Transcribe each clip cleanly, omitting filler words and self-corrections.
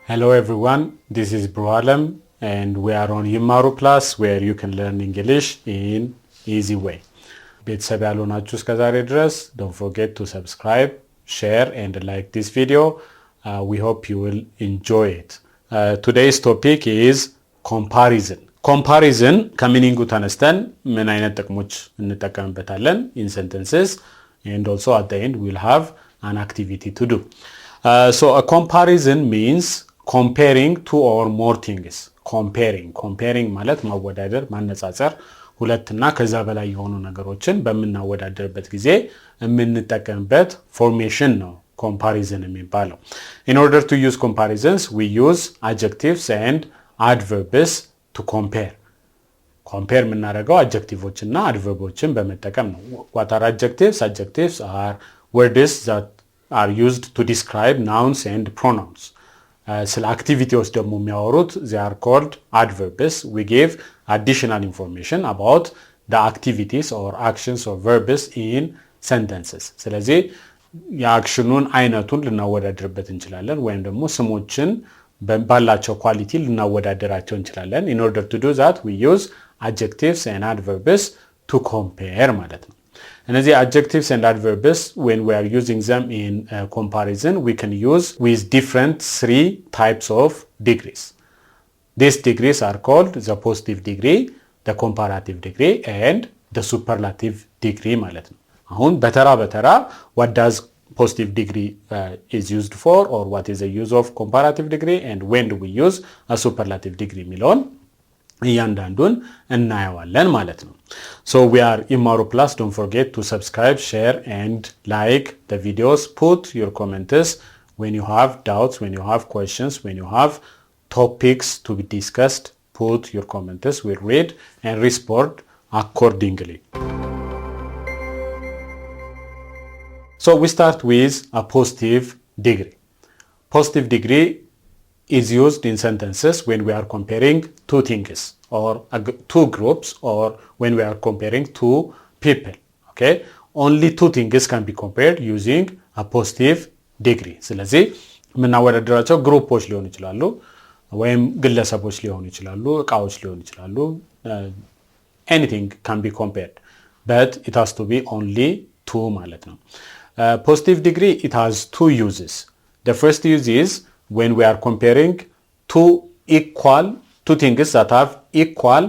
Hello everyone, this is Brualam and we are on ይማሩ Plus where you can learn English in easy way. ቤተሰብ ያልሆናችሁ እስከዛሬ ድረስ don't forget to subscribe, share and like this video. We hope you will enjoy it. Today's topic is comparison. Comparison ከሚኒንጉ ተነስተን ምን አይነት ጥቅሞች እንጠቀምበታለን in sentences and also at the end we'll have an activity to do. So a comparison means comparing two or more things. Comparing ማለት ማወዳደር ማነጻጸር ሁለትና ከዛ በላይ የሆኑ ነገሮችን በመናወዳደርበት ጊዜ የምንጠቀምበት ፎርሜሽን ነው comparison የሚባለው. In order to use comparisons we use adjectives and adverbs to compare. compare የምናደርገው adjectivesና adverbsን በመጠቀም ነው. What are adjectives? Adjectives are words that are used to describe nouns and pronouns. ስለ activities ደግሞ የሚያወሩት they are called adverbs. We give additional information about the activities or actions or verbs in sentences. ስለዚህ የአክሽኑን አይነቱን ልናወዳድርበት እንችላለን ወይም ደግሞ ስሞችን ባላቸው ኳሊቲ ልናወዳድራቸው እንችላለን. In order to do that we use adjectives and adverbs to compare ማለት ነው. እነዚህ adjectives and adverbs when we are using them in comparison we can use with different three types of degrees. These degrees are called the positive degree, the comparative degree and the superlative degree ማለት ነው. አሁን በተራ what does positive degree is used for or what is the use of comparative degree and when do we use a superlative degree የሚለውን እያንዳንዱን እናየዋለን ማለት ነው. So we are ይማሩ Plus. Don't forget to subscribe, share and like the videos. Put your comments when you have doubts, when you have questions, when you have topics to be discussed. Put your comments. We'll read and respond accordingly. So we start with a positive degree. Positive degree is used in sentences when we are comparing two things or two groups or when we are comparing two people. Okay? Only two things can be compared using a positive degree. ስለዚህ የምናወዳደራቸው ግሩፖች ሊሆኑ ይችላሉ ወይም ግለሰቦች ሊሆኑ ይችላሉ እቃዎች ሊሆኑ ይችላሉ. Anything can be compared but it has to be only two ማለት ነው. Positive degree it has two uses. The first use is when we are comparing two things that have equal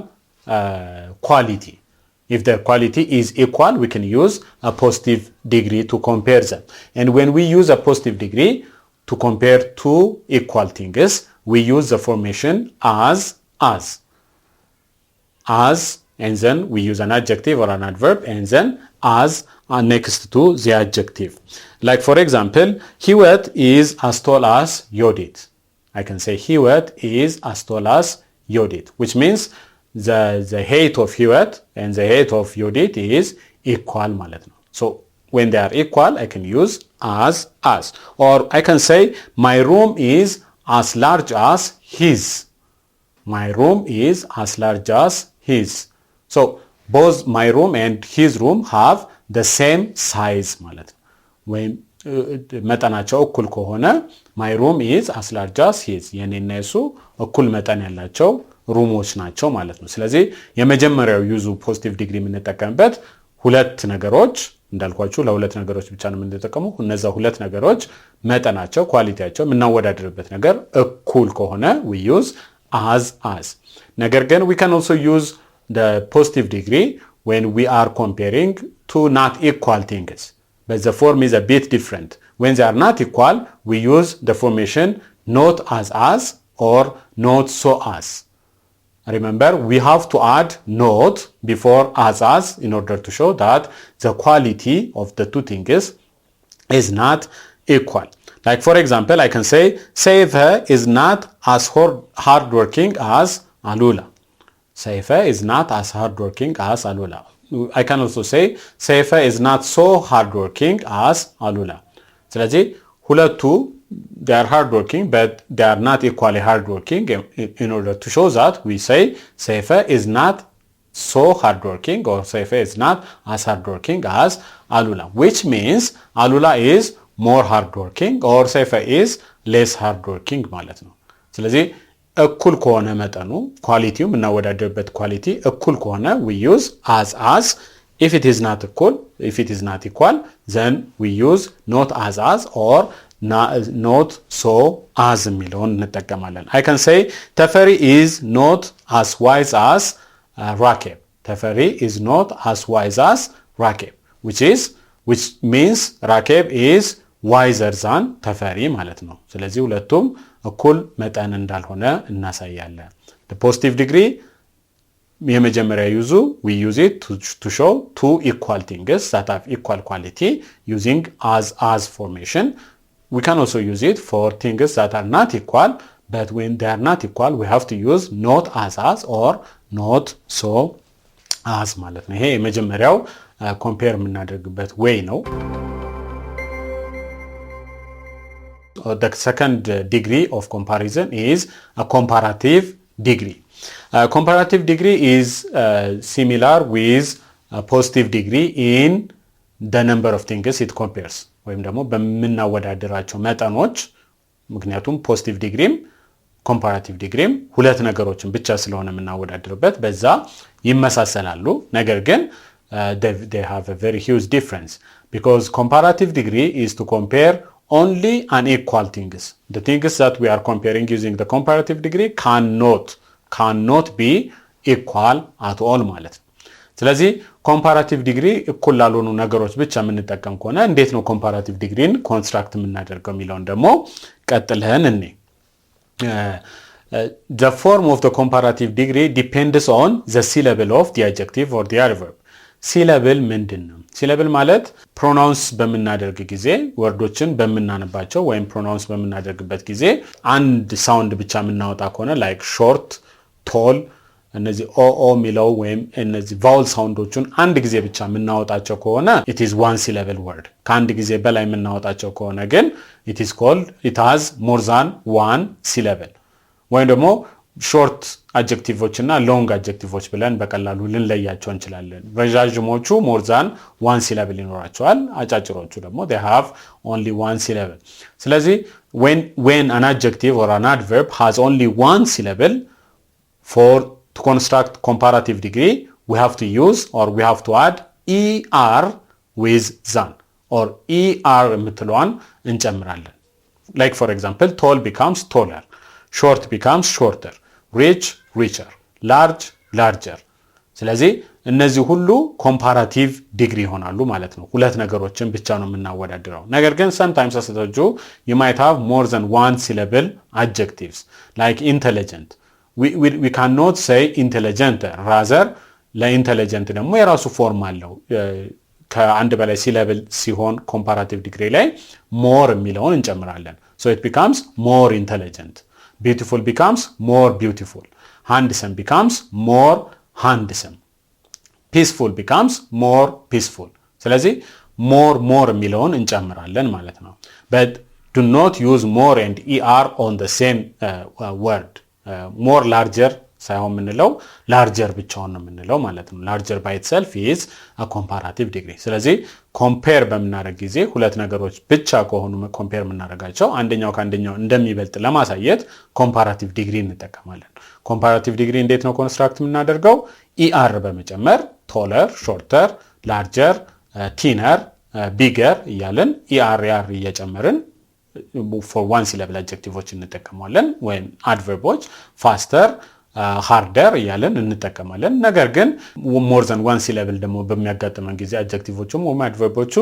quality. If their quality is equal, we can use a positive degree to compare them. And when we use a positive degree to compare two equal things, we use the formation as, and then we use an adjective or an adverb, and then as next to the adjective. Like for example, Hiwet is as tall as Yodit. I can say Hiwet is as tall as Yodit, which means the height of Hiwet and the height of Yodit is equal ማለት ነው. So when they are equal, I can use as. Or I can say my room is as large as his. My room is as large as his. So both my room and his room have the same size ማለት ነው. ወይም መጠናቸው እኩል ከሆነ my room is as large as his የኔና የሱ እኩል መጠን ያላቸው ሩሞች ናቸው ማለት ነው. ስለዚህ የመጀመሪያው ዩዙ ፖዚቲቭ ዲግሪ የምንጠቀምበት ሁለት ነገሮች እንዳልኳችሁ ለሁለት ነገሮች ብቻ ነው የምንጠቀመው. እነዛ ሁለት ነገሮች መጠናቸው ኳሊቲያቸው የምናወዳድርበት ነገር እኩል ከሆነ we use as. ነገር ግን we can also use the positive degree when we are comparing two not equal things. But the form is a bit different. When they are not equal, we use the formation not as or not so as. Remember, we have to add not before as in order to show that the quality of the two things is not equal. Like for example, I can say Saifa is not as hardworking as Alula. Saifa is not as hardworking as Alula. I can also say Saifa is not so hardworking as Alula. ስለዚህ ሁለቱ they are hardworking but they are not equally hardworking. In order to show that we say Saifa is not so hardworking or Saifa is not as hardworking as Alula, which means Alula is more hardworking or Saifa is less hardworking ማለት ነው. ስለዚህ እኩል ከሆነ መጠኑ ኳሊቲው እናወዳደርበት ኳሊቲ እኩል ከሆነ we use as if it is not equal then we use not as or not so as የሚለውን እንጠቀማለን I can say ተፈሪ is not as wise as Rakeb ተፈሪ is not as wise as Rakeb which means Rakeb is wiser than ተፈሪ ማለት ነው ስለዚህ ሁለቱም እኩል መጠን እንዳልሆነ እናሳያለን the positive degree የመጀመሪያ ዩዙ we use it to show two equal things that have equal quality using as formation we can also use it for things that are not equal but when they are not equal we have to use not as or not so as ማለት ነው ይሄ የመጀመሪያው compare የምናደርግበት way ነው The second degree of comparison is a comparative degree. Comparative degree is similar with a positive degree in the number of things it compares. ወይም ደግሞ በመናወዳደራቸው መጠኖች ምክንያቱም positive degree comparative degree ሁለት ነገሮችን ብቻ ስለሆነ የምናወዳድርበት በዛ ይመሳሰላሉ ነገር ግን they have a very huge difference because comparative degree is to compare only unequal things the things that we are comparing using the comparative degree cannot be equal at all ማለት ነው ስለዚህ comparative degree እኩል ላልሆኑ ነገሮች ብቻ የምንጠቀም ከሆነ እንዴት ነው comparative degree ኮንስትራክት የምናደርገው የሚለውን ደግሞ ቀጥለን እኔ the form of the comparative degree depends on the syllable of the adjective or the adverb ሲለብል ምንድነው ሲለብል ማለት ፕሮናውንስ በመናደርግ ጊዜ ወርዶችን በመናነባቸው ወይም ፕሮናውንስ በመናደርግበት ጊዜ አንድ ሳውንድ ብቻ የምናወጣ ከሆነ ላይክ ሾርት ቶል እነዚህ ኦ ሚለው ወይም እነዚህ ቫውል ሳውንዶችን አንድ ጊዜ ብቻ የምናወጣቸው ከሆነ it is one syllable word ከአንድ ጊዜ በላይ የምናወጣቸው ከሆነ ግን it has more than one syllable ወይም ደግሞ ሾርት አድጀክቲቮች እና ሎንግ አድጀክቲቮች ብለን በቀላሉ ልንለያቸው እንችላለን ረጃጅሞቹ more than one syllable ይኖራቸዋል አጫጭሮቹ ደግሞ they have only one syllable ስለዚህ when an adjective or an adverb has only one syllable to construct comparative degree we have to use or we have to add er with than or er የምትለዋን እንጨምራለን like for example tall becomes taller short becomes shorter rich richer large larger ስለዚህ እነዚህ ሁሉ comparative degree ይሆናሉ ማለት ነው ሁለት ነገሮችን ብቻ ነው የምናወዳድረው ነገር ግን sometimes አስተውጁ you might have more than one syllable adjectives like intelligent we cannot say intelligent rather ለintelligent ደግሞ የራሱ ፎርም አለው ከአንድ በላይ syllable ሲሆን comparative degree ላይ more የሚለውን እንጨምራለን so it becomes more intelligent Beautiful becomes more beautiful. Handsome becomes more handsome. Peaceful becomes more peaceful. ስለዚህ more የሚለውን እንጨምራለን ማለት ነው. But do not use more and er on the same word. More larger ሳይሆን የምንለው larger ብቻውን ነው የምንለው ማለት ነው larger by itself is a comparative degree ስለዚህ compare በመናደርግ ጊዜ ሁለት ነገሮች ብቻ ከሆኑ compare የምናደርጋቸው አንደኛው ከአንደኛው እንደሚበልጥ ለማሳየት comparative degree እንጠቀማለን comparative degree እንዴት ነው ኮንስትራክት የምናደርገው er በመጨመር taller shorter larger thinner bigger እያለን er እየጨመርን for one syllable adjectives እንጠቀማለን ወይም adverbs faster harder እያለን እንጠቀማለን ነገር ግን more than one syllable ደግሞ በሚያጋጥመን ጊዜ adjectivesም ወይም adverbsቹ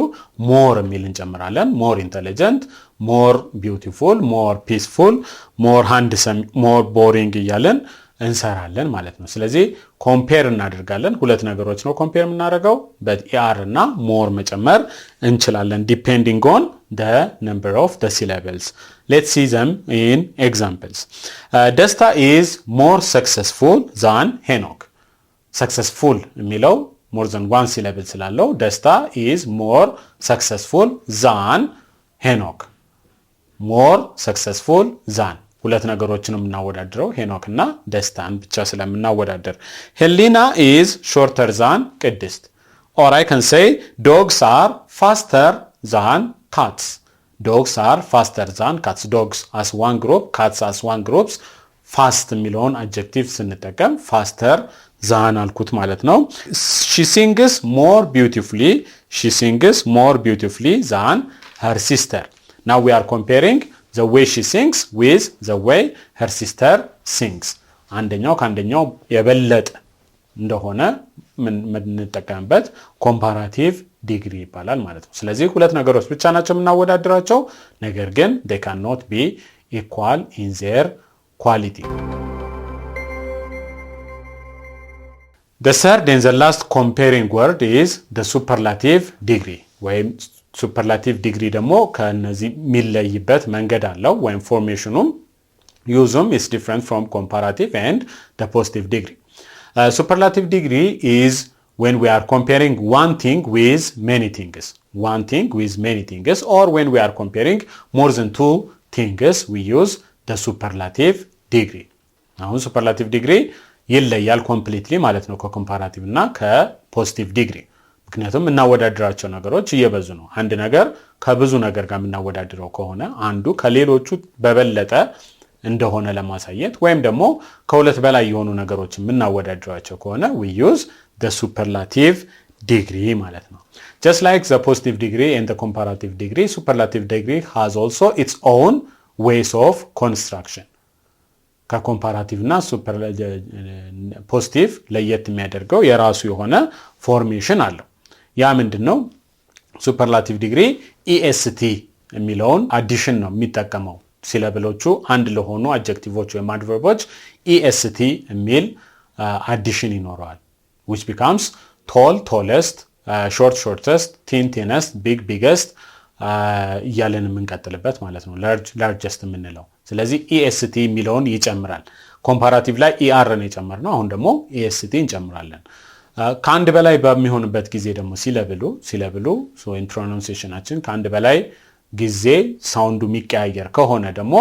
more የሚል እንጨምራለን more intelligent more beautiful more peaceful more handsome more boring እያለን እንሰራለን ማለት ነው ስለዚህ compare እናደርጋለን ሁለት ነገሮች ነው compare የምናደርገው but er እና more መጨመር እንችላለን depending on the number of the syllables let's see them in examples Desta is more successful than Henok successful የሚለው more than one syllable ስላለው Desta is more successful than Henok more successful than ሁለት ነገሮችን የምናወዳድረው ሄኖክ እና ደስታን ብቻ ስለምናወዳድር Helena is shorter than ቅድስት or I can say dogs are faster than cats dogs are faster than cats. dogs as one group, cats as one group. fast የሚለውን adjective ስንጠቀም faster than አልኩት ማለት ነው። she sings more beautifully. she sings more beautifully than her sister. now we are comparing the way she sings with the way her sister sings. አንደኛው ከአንደኛው የበለጠ እንደሆነ ምንጠቀምበት comparative degree ይባላል ማለት ነው። ስለዚህ ሁለት ነገሮች ብቻ ናቸው የምናወዳድራቸው፣ ነገር ግን they cannot be equal in their quality. the third and the last comparing word is the superlative degree ወይም superlative degree ደግሞ ከነዚህ የሚለይበት መንገድ አለው ወይም ፎርሜሽኑም ዩዙም is different from comparative and the positive degree. Superlative degree is when we are comparing one thing with many things. One thing with many things, or when we are comparing more than two things, we use the superlative degree. አሁን superlative degree ይለያል completely ማለት ነው ከcomparative እና ከpositive degree። ምክንያቱም እናወዳድራቸው ነገሮች እየበዙ ነው። አንድ ነገር ከብዙ ነገር ጋር እናወዳድረው ከሆነ አንዱ ከሌሎቹ በበለጠ እንደሆነ ለማሳየት ወይም ደግሞ ከሁለት በላይ የሆኑ ነገሮች እናወዳድራቸው ከሆነ we use the superlative degree ማለት ነው። just like the positive degree and the comparative degree, superlative degree has also its own ways of construction. ከኮምፓራቲቭ እና ፖዚቲቭ ለየት የሚያደርገው የራሱ የሆነ ፎርሜሽን አለው። ያ ምንድነው? ሱፐርላቲቭ ዲግሪ EST የሚለውን አዲሽን ነው የሚጠቀመው። ሲለብሎቹ አንድ ለሆኑ አድጀክቲቮች ወይም አድቨርቦች EST የሚል አዲሽን ይኖረዋል which becomes tall, tallest, short, shortest, thin, thinnest, big, biggest እያለን የምንቀጥልበት ማለት ነው። large, largest የምንለው። ስለዚህ EST የሚለውን ይጨምራል። ኮምፓራቲቭ ላይ ER ነው የጨመርነው፣ አሁን ደግሞ EST እንጨምራለን። ከአንድ በላይ በሚሆንበት ጊዜ ደግሞ ሲለብሉ so in pronunciationአችን ከአንድ በላይ ጊዜ ሳውንዱ የሚቀያየር ከሆነ ደግሞ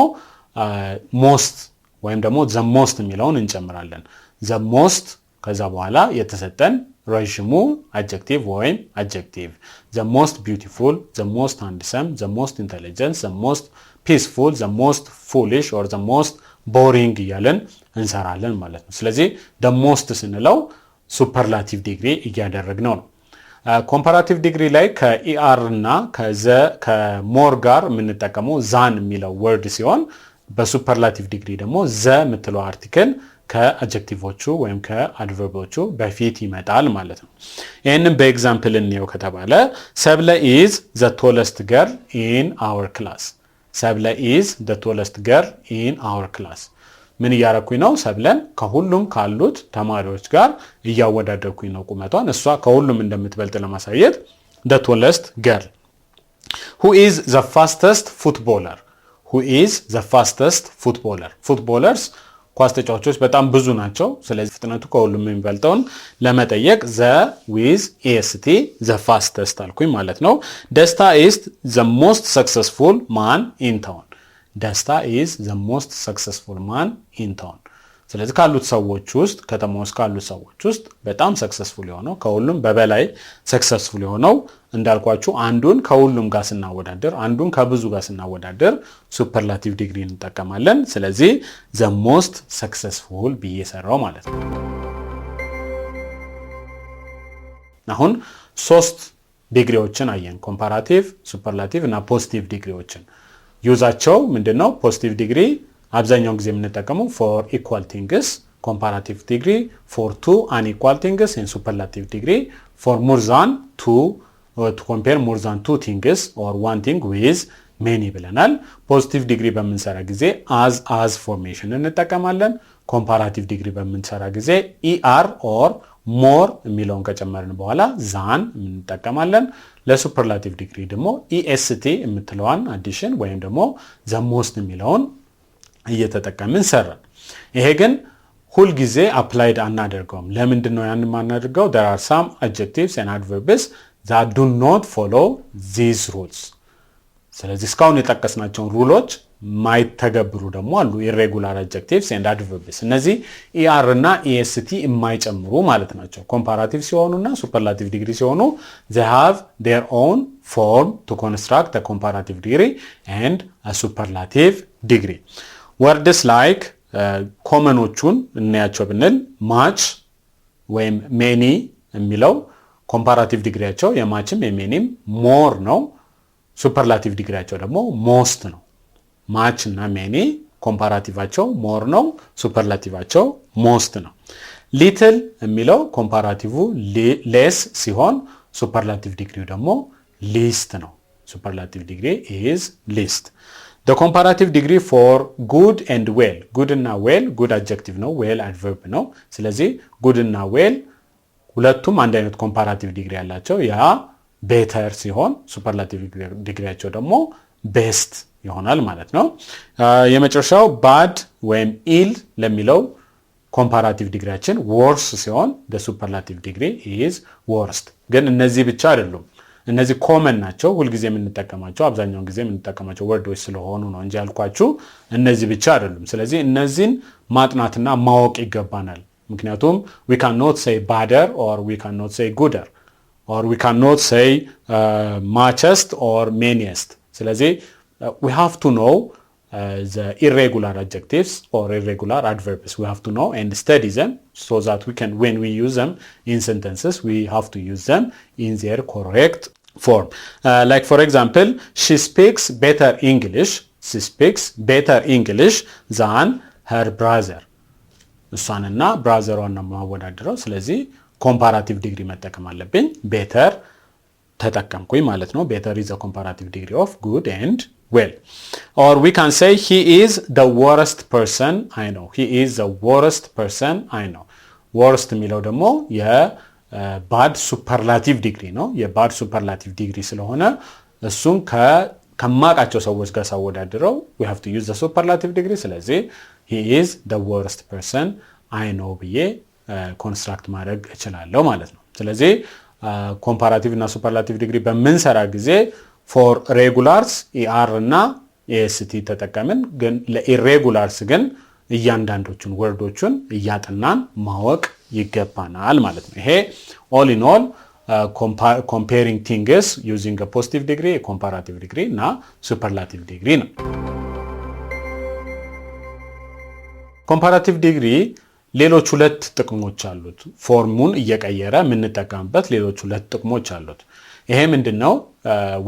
most ወይም ደግሞ the most የሚለውን እንጨምራለን። the most ከዛ በኋላ የተሰጠን ረጅሙ adjective ወይም adjective. the most beautiful, the most handsome, the most intelligent, the most peaceful, the most foolish or the most boring እያለን እንሰራለን ማለት ነው። ስለዚህ the most ስንለው ሱፐርላቲቭ ዲግሪ እያደረግነው ነው። ኮምፓራቲቭ ዲግሪ ላይ ከኢአር እና ከሞር ጋር የምንጠቀመው ዛን የሚለው ወርድ ሲሆን በሱፐርላቲቭ ዲግሪ ደግሞ ዘ የምትለው አርቲክል ከአድጀክቲቮቹ ወይም ከአድቨርቦቹ በፊት ይመጣል ማለት ነው። ይህንን በኤግዛምፕል እንየው ከተባለ ሰብለ is the tallest girl in our class. ሰብለ is the tallest girl in our class. ምን እያረኩኝ ነው? ሰብለን ከሁሉም ካሉት ተማሪዎች ጋር እያወዳደርኩኝ ነው ቁመቷን። እሷ ከሁሉም እንደምትበልጥ ለማሳየት the tallest girl. Who is the fastest footballer? Who is the fastest footballer? Footballers ኳስ ተጫዋቾች በጣም ብዙ ናቸው። ስለዚህ ፍጥነቱ ከሁሉም የሚበልጠውን ለመጠየቅ the with est the fastest አልኩኝ ማለት ነው። ደስታ is the most successful man in town. ደስታ is the most successful man in town. ስለዚህ ካሉት ሰዎች ውስጥ ከተማ ውስጥ ካሉት ሰዎች ውስጥ በጣም ሰክሰስፉል የሆነው ከሁሉም በበላይ ሰክሰስፉል የሆነው እንዳልኳችሁ አንዱን ከሁሉም ጋር ስናወዳደር አንዱን ከብዙ ጋር ስናወዳደር ሱፐርላቲቭ ዲግሪ እንጠቀማለን። ስለዚህ the most successful ብዬ ሰራው ማለት ነው። አሁን ሶስት ዲግሪዎችን አየን፣ ኮምፓራቲቭ፣ ሱፐርላቲቭ እና ፖዚቲቭ ዲግሪዎችን። ዩዛቸው ምንድነው? ፖዚቲቭ ዲግሪ አብዛኛውን ጊዜ የምንጠቀመው for equal things, comparative degree for two unequal things, and superlative degree for more than two, to compare more than two things or one thing with many ብለናል። ፖዚቲቭ ዲግሪ በምንሰራ ጊዜ as formation እንጠቀማለን። ኮምፓራቲቭ ዲግሪ በምንሰራ ጊዜ er or more የሚለውን ከጨመርን በኋላ than እንጠቀማለን። ለሱፐርላቲቭ ዲግሪ ደግሞ est የምትለዋን አዲሽን ወይም ደግሞ the most የሚለውን እየተጠቀምን ሰራን። ይሄ ግን ሁል ጊዜ አፕላይድ አናደርገውም። ለምንድን ነው ያንን ማናደርገው? there are some adjectives and adverbs that do not follow these rules. ስለዚህ እስካሁን የጠቀስናቸውን ሩሎች ማይተገብሩ ደግሞ አሉ irregular adjectives and adverbs እነዚህ er እና est የማይጨምሩ ማለት ናቸው ኮምፓራቲቭ ሲሆኑና ሱፐርላቲቭ ዲግሪ ሲሆኑ they have their own form to construct a comparative degree and a superlative degree words like ኮመኖቹን እናያቸው ብንል much ወይም many የሚለው ኮምፓራቲቭ ዲግሪያቸው የማችም የሜኒም more ነው ሱፐርላቲቭ ዲግሪያቸው ደግሞ most ነው much እና many ኮምፓራቲቫቸው more ነው ሱፐርላቲቫቸው most ነው little የሚለው ኮምፓራቲቭ less ሲሆን ሱፐርላቲቭ ዲግሪው ደግሞ least ነው ሱፐርላቲቭ ዲግሪ is least the comparative degree for good and well good እና well good adjective ነው well adverb ነው ስለዚህ good እና well ሁለቱም አንድ አይነት ኮምፓራቲቭ ዲግሪ ያላቸው ያ better ሲሆን ሱፐርላቲቭ ዲግሪያቸው ደግሞ best ይሆናል ማለት ነው የመጨረሻው bad ወይም ill ለሚለው ኮምፓራቲቭ ዲግሪያችን worse ሲሆን the superlative degree is worst ግን እነዚህ ብቻ አይደሉም እነዚህ ኮመን ናቸው ሁሉ ጊዜ የምንጠቀማቸው አብዛኛውን ጊዜ የምንጠቀማቸው ወርዶች ስለሆኑ ነው እንጂ ያልኳችሁ እነዚህ ብቻ አይደሉም ስለዚህ እነዚህን ማጥናትና ማወቅ ይገባናል ምክንያቱም we cannot say badder or we cannot say gooder or we cannot say muchest or manyest ስለዚህ we have to know the irregular adjectives or irregular adverbs we have to know and study them so that we can when we use them in sentences we have to use them in their correct form like for example she speaks better English than her brother እሷንና ብራዘሯን ነው ማወዳደረው ስለዚህ ኮምፓራቲቭ ዲግሪ መጠቀም አለብኝ better ተጠቀምኩኝ ማለት ነው better is a comparative degree of good and well or we can say he is the worst person I know he is the worst person I know worst የሚለው ደግሞ የባድ ሱፐርላቲቭ ዲግሪ ነው የባድ ሱፐርላቲቭ ዲግሪ ስለሆነ እሱን ከማቃቸው ሰዎች ጋር ሳወዳድረው we have to use the superlative degree ስለዚህ he is the worst person I know ብዬ ኮንስትራክት ማድረግ እችላለሁ ማለት ነው ስለዚህ ኮምፓራቲቭ እና ሱፐርላቲቭ ዲግሪ በመንሰራ ጊዜ for regulars er እና est ተጠቀምን ግን ለኢሬጉላርስ ግን እያንዳንዶቹን ወርዶቹን እያጠናን ማወቅ ይገባናል ማለት ነው ይሄ all in all comparing things using a positive degree a comparative degree እና superlative degree ነው comparative degree ሌሎች ሁለት ጥቅሞች አሉት ፎርሙን እየቀየረ የምንጠቀምበት ሌሎች ሁለት ጥቅሞች አሉት ይሄ ምንድነው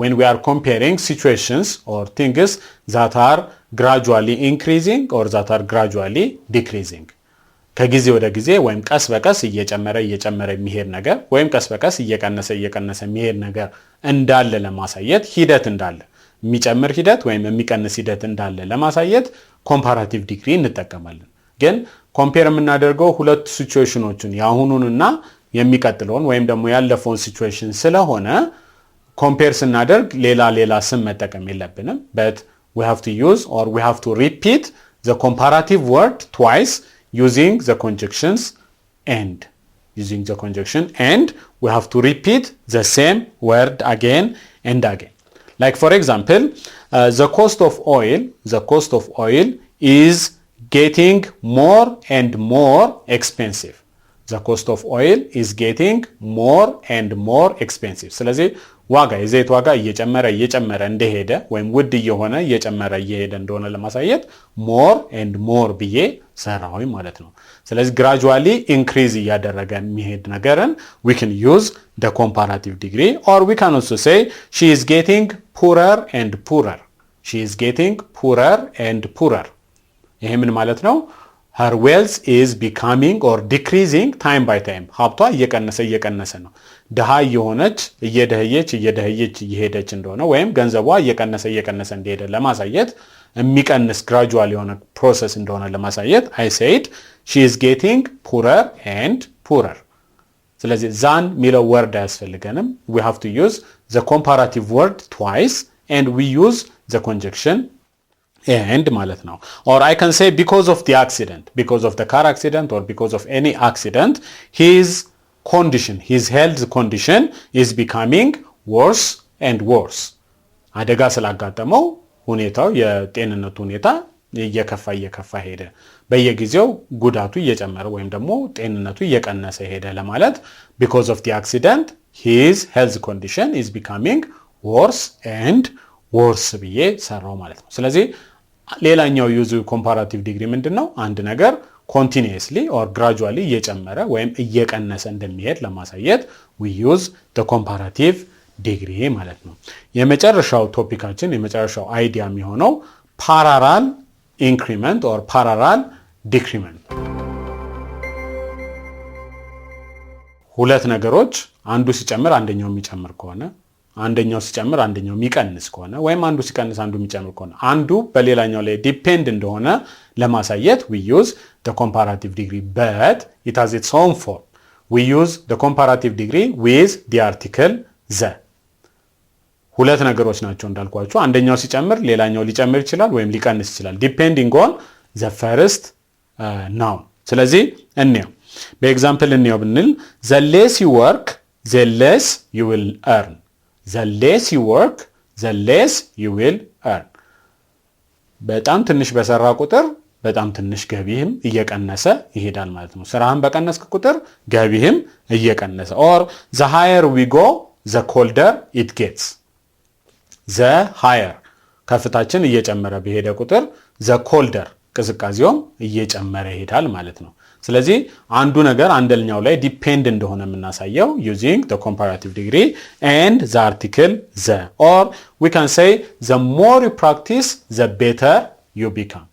when we are comparing situations or things that are gradually increasing or that are gradually decreasing ከጊዜ ወደ ጊዜ ወይም ቀስ በቀስ እየጨመረ የሚሄድ ነገር ወይም ቀስ በቀስ እየቀነሰ የሚሄድ ነገር እንዳለ ለማሳየት ሂደት እንዳለ የሚጨምር ሂደት ወይም የሚቀንስ ሂደት እንዳለ ለማሳየት ኮምፓራቲቭ ዲግሪ እንጠቀማለን ግን ኮምፔር የምናደርገው ሁለት ሲቹዌሽኖችን ያሁኑንና የሚቀጥለውን ወይም ደግሞ ያለፈውን ሲቹዌሽን ስለሆነ ኮምፔር ስናደርግ ሌላ ስም መጠቀም የለብንም but we have to use or we have to repeat the comparative word twice using the conjunctions and we have to repeat the same word again and again like for example the cost of oil is getting more and more expensive the cost of oil is getting more and more expensive ስለዚህ ዋጋ የዘይት ዋጋ እየጨመረ እንደሄደ ወይም ውድ እየሆነ እየጨመረ እንደሆነ ለማሳየት more and more ብዬ ሰራው ማለት ነው ስለዚህ gradually increase እያደረገ የሚሄድ ነገርን we can use the comparative degree or we can also say she is getting poorer and poorer ይሄ ምን ማለት ነው her wealth is becoming or decreasing time by time ሀብቷ እየቀነሰ ነው ደሃ የሆነች እየደህየች እየሄደች እንደሆነ ወይም ገንዘቧ እየቀነሰ እንደሄደ ለማሳየት የሚቀንስ gradual የሆነ process እንደሆነ ለማሳየት I said she is getting poorer and poorer ስለዚህ than ሚለው word አያስፈልገንም we have to use the comparative word twice and we use the conjunction and ማለት ነው or I can say because of the car accident or because of any accident his health condition is becoming worse and worse አደጋ ስላጋጠመው ሁኔታው የጤንነቱ ሁኔታ እየከፋ ሄደ በየጊዜው ጉዳቱ እየጨመረ ወይም ደግሞ ጤንነቱ እየቀነሰ ሄደ ለማለት because of the accident his health condition is becoming worse and worse ብዬ ሰራው ማለት ነው ስለዚህ ሌላኛው ዩዝ ኮምፓራቲቭ ዲግሪ ምንድነው አንድ ነገር continuously or gradually እየጨመረ ወይም እየቀነሰ እንደሚሄድ ለማሳየት we use the comparative degree ማለት ነው የመጨረሻው ቶፒካችን የመጨረሻው አይዲያ የሚሆነው parallel increment or parallel decrement ሁለት ነገሮች አንዱ ሲጨምር አንደኛው የሚጨምር ከሆነ አንደኛው ሲጨምር አንደኛው የሚቀንስ ከሆነ ወይም አንዱ ሲቀንስ አንዱ የሚጨምር ከሆነ አንዱ በሌላኛው ላይ ዲፔንድ እንደሆነ ለማሳየት we use the comparative degree but it has its own form we use the comparative degree with the article the ሁለት ነገሮች ናቸው እንዳልኳችሁ አንደኛው ሲጨምር ሌላኛው ሊጨምር ይችላል ወይም ሊቀንስ ይችላል depending on the first noun ስለዚህ እንየው በኤግዛምፕል እንየው ብንል the less you work the less you will earn the less you work the less you will earn በጣም ትንሽ በሰራ ቁጥር በጣም ትንሽ ገቢህም እየቀነሰ ይሄዳል ማለት ነው ስራህን በቀነስክ ቁጥር ገቢህም እየቀነሰ or the higher we go the colder it gets the higher ከፍታችን እየጨመረ በሄደ ቁጥር the colder ቅዝቃዜውም እየጨመረ ይሄዳል ማለት ነው ስለዚህ አንዱ ነገር አንደኛው ላይ ዲፔንድ እንደሆነ የምናሳየው using the comparative degree and the article the or we can say the more you practice the better you become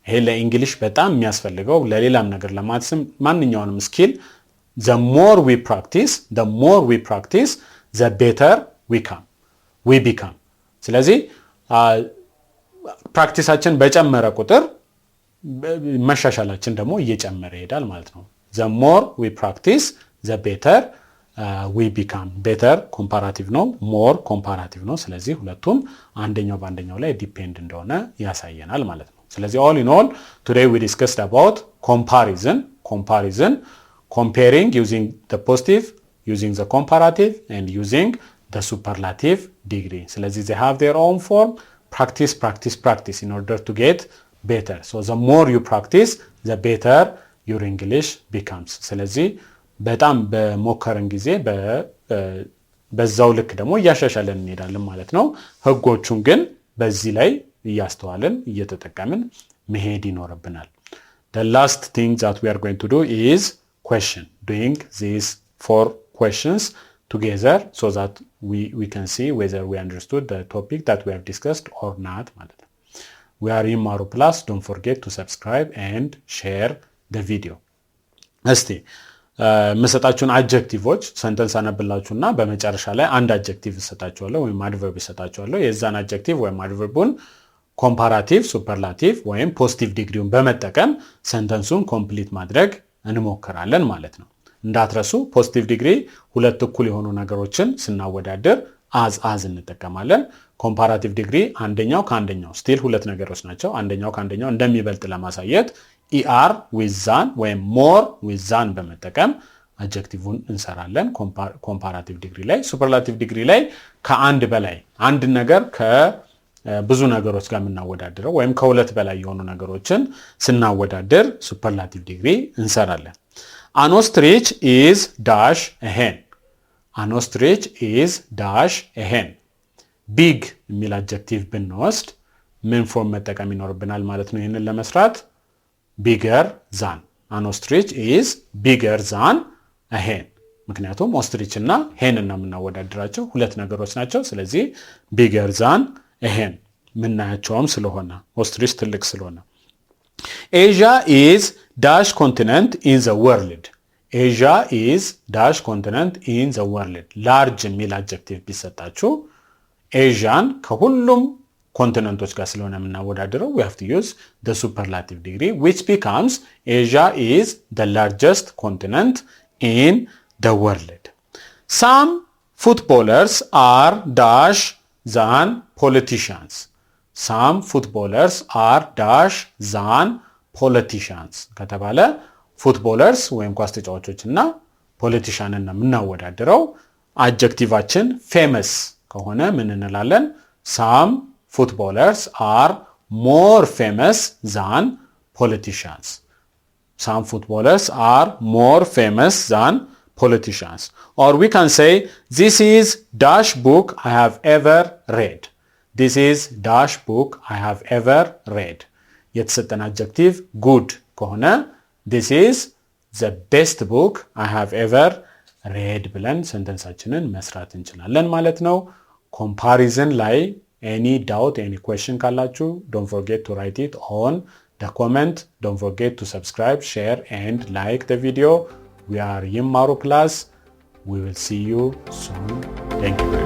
ይሄ ለእንግሊሽ በጣም የሚያስፈልገው ለሌላም ነገር ለማትስም ማንኛውንም ስኪል the more we practice the better we become ስለዚህ ፕራክቲሳችን በጨመረ ቁጥር መሻሻላችን ደግሞ እየጨመረ ይሄዳል ማለት ነው the more we practice the better we become better comparative ነው more comparative ነው ስለዚህ ሁለቱም አንደኛው በአንደኛው ላይ ዲፔንድ እንደሆነ ያሳየናል ማለት ነው ስለዚህ all in all today we discussed about comparison comparing using the positive using the comparative and using the superlative degree ስለዚህ they have their own form practice in order to get better so the more you practice the better your English becomes ስለዚህ በጣም በሞከረን ጊዜ በዛው ልክ ደግሞ እያሻሻለን እንሄዳለን ማለት ነው ህጎቹን ግን በዚህ ላይ እያስተዋልን እየተጠቀምን መሄድ ይኖርብናል the last thing that we are going to do is doing these 4 questions together so that we can see whether we understood the topic that we have discussed or not ማለት ነው we are ይማሩ plus don't forget to subscribe and share the video እስቲ መሰጣችሁን adjectives sentence አነብላችሁና በመጨረሻ ላይ አንድ adjective እሰጣችኋለሁ ወይም adverb እሰጣችኋለሁ የዛን adjective ወይም adverbን comparative superlative ወይም positive degreeውን በመጠቀም sentenceውን complete ማድረግ እንሞክራለን ማለት ነው እንዳትረሱ ፖዚቲቭ ዲግሪ ሁለት እኩል የሆኑ ነገሮችን ስናወዳደር as እንጠቀማለን ኮምፓራቲቭ ዲግሪ አንደኛው ከአንደኛው ስቲል ሁለት ነገሮች ናቸው አንደኛው ከአንደኛው እንደሚበልጥ ለማሳየት er with than ወይም more with than በመጠቀም አድጀክቲቭን እንሰራለን ኮምፓራቲቭ ዲግሪ ላይ ሱፐርላቲቭ ዲግሪ ላይ ከአንድ በላይ አንድ ነገር ከብዙ ነገሮች ጋር የምናወዳድረው ወይም ከሁለት በላይ የሆኑ ነገሮችን ስናወዳደር ሱፐርላቲቭ ዲግሪ እንሰራለን An ostrich is dash a hen. An ostrich is dash a hen. Big የሚል adjective ብንወስድ ምን ፎርም መጠቀም ይኖርብናል ማለት ነው ይሄንን ለመስራት bigger than. An ostrich is bigger than a hen. ምክንያቱም ostrich እና hen እና የምናወዳድራቸው ሁለት ነገሮች ናቸው ስለዚህ bigger than a hen ምናያቸውም ስለሆነ ostrich ትልቅ ስለሆነ Asia is dash continent in the world. Asia is dash continent in the world. Large የሚል adjective ቢሰጣችሁ Asian ከሁሉም ኮንቲኔንቶች ጋር ስለሆነ የምናወዳድረው we have to use the superlative degree which becomes Asia is the largest continent in the world. Some footballers are dash than politicians. Some footballers are dash than politicians ከተባለ ፉትቦለርስ ወይም ኳስ ተጫዋቾችና ፖለቲሻንን ነው የምናወዳድረው አድጀክቲቫችን ፌመስ ከሆነ ምን እንላለን? some footballers are more famous than politicians. Some footballers are more famous than politicians. Or we can say, this is dash book I have ever read. This is dash book I have ever read. የተሰጠን adjective good ከሆነ this is the best book I have ever read ብለን ሰንተንሳችንን መስራት እንችላለን ማለት ነው። ኮምፓሪዝን ላይ any doubt, any question ካላችሁ don't forget to write it on the comment. Don't forget to subscribe, share and like the video. We are ይማሩ class. We will see you soon. Thank you.